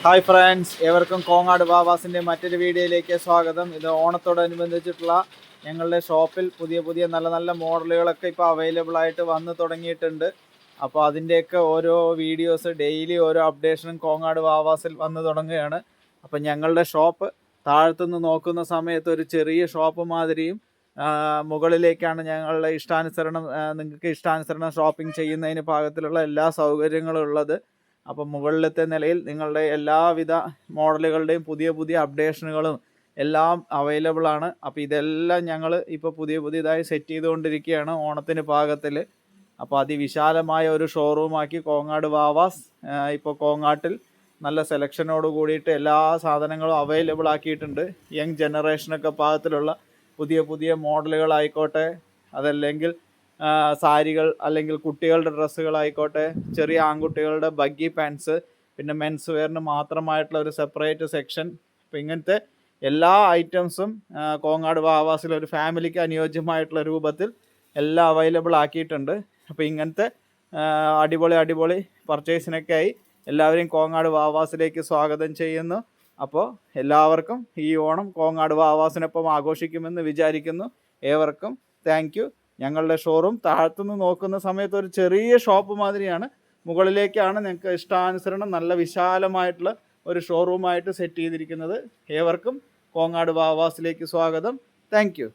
Hi friends, ഏവർക്കും കോങ്ങാട് ബാവാസിൻ്റെ മറ്റൊരു വീഡിയോയിലേക്ക് സ്വാഗതം. ഇത് ഓണത്തോടനുബന്ധിച്ചിട്ടുള്ള ഞങ്ങളുടെ ഷോപ്പിൽ പുതിയ പുതിയ നല്ല നല്ല മോഡലുകളൊക്കെ ഇപ്പോൾ അവൈലബിൾ ആയിട്ട് വന്നു തുടങ്ങിയിട്ടുണ്ട്. അപ്പോൾ അതിൻ്റെയൊക്കെ ഓരോ വീഡിയോസ് ഡെയിലി ഓരോ അപ്ഡേഷനും കോങ്ങാട് ബാവാസിൽ വന്നു തുടങ്ങുകയാണ്. അപ്പോൾ ഞങ്ങളുടെ ഷോപ്പ് താഴത്തുനിന്ന് നോക്കുന്ന സമയത്ത് ഒരു ചെറിയ ഷോപ്പ് മാതിരിയും മുകളിലേക്കാണ് ഞങ്ങളുടെ ഇഷ്ടാനുസരണം നിങ്ങൾക്ക് ഇഷ്ടാനുസരണം ഷോപ്പിംഗ് ചെയ്യുന്നതിന് പാകത്തിലുള്ള എല്ലാ സൗകര്യങ്ങളും ഉള്ളത്. അപ്പം മുകളിലത്തെ നിലയിൽ നിങ്ങളുടെ എല്ലാവിധ മോഡലുകളുടെയും പുതിയ പുതിയ അപ്ഡേഷനുകളും എല്ലാം അവൈലബിൾ ആണ്. അപ്പോൾ ഇതെല്ലാം ഞങ്ങൾ ഇപ്പോൾ പുതിയതായി സെറ്റ് ചെയ്തുകൊണ്ടിരിക്കുകയാണ് ഓണത്തിന് പാകത്തിൽ. അപ്പോൾ അതിവിശാലമായ ഒരു ഷോറൂമാക്കി കോങ്ങാട് വാവാസ് ഇപ്പോൾ കോങ്ങാട്ടിൽ നല്ല സെലക്ഷനോട് കൂടിയിട്ട് എല്ലാ സാധനങ്ങളും അവൈലബിൾ ആക്കിയിട്ടുണ്ട്. യങ് ജനറേഷനൊക്കെ പാകത്തിലുള്ള പുതിയ പുതിയ മോഡലുകളായിക്കോട്ടെ, അതല്ലെങ്കിൽ സാരികൾ, അല്ലെങ്കിൽ കുട്ടികളുടെ ഡ്രസ്സുകളായിക്കോട്ടെ, ചെറിയ ആൺകുട്ടികളുടെ ബഗ്ഗി പാൻസ്, പിന്നെ മെൻസ് വെയറിന് മാത്രമായിട്ടുള്ള ഒരു സെപ്പറേറ്റ് സെക്ഷൻ. അപ്പോൾ ഇങ്ങനത്തെ എല്ലാ ഐറ്റംസും കോങ്ങാട് വാവാസിൽ ഒരു ഫാമിലിക്ക് അനുയോജ്യമായിട്ടുള്ള രൂപത്തിൽ എല്ലാം അവൈലബിൾ ആക്കിയിട്ടുണ്ട്. അപ്പോൾ ഇങ്ങനത്തെ അടിപൊളി പർച്ചേസിനൊക്കെയായി എല്ലാവരെയും കോങ്ങാട് വാവാസിലേക്ക് സ്വാഗതം ചെയ്യുന്നു. അപ്പോൾ എല്ലാവർക്കും ഈ ഓണം കോങ്ങാട് വാവാസിനൊപ്പം ആഘോഷിക്കുമെന്ന് വിചാരിക്കുന്നു. ഏവർക്കും താങ്ക് യു. ഞങ്ങളുടെ ഷോറൂം താഴത്തുനിന്ന് നോക്കുന്ന സമയത്ത് ഒരു ചെറിയ ഷോപ്പ് മാതിരിയാണ്. മുകളിലേക്കാണ് നിങ്ങൾക്ക് ഇഷ്ടാനുസരണം നല്ല വിശാലമായിട്ടുള്ള ഒരു ഷോറൂമായിട്ട് സെറ്റ് ചെയ്തിരിക്കുന്നത്. ഏവർക്കും കോങ്ങാട് വാവാസിലേക്ക് സ്വാഗതം. Thank you.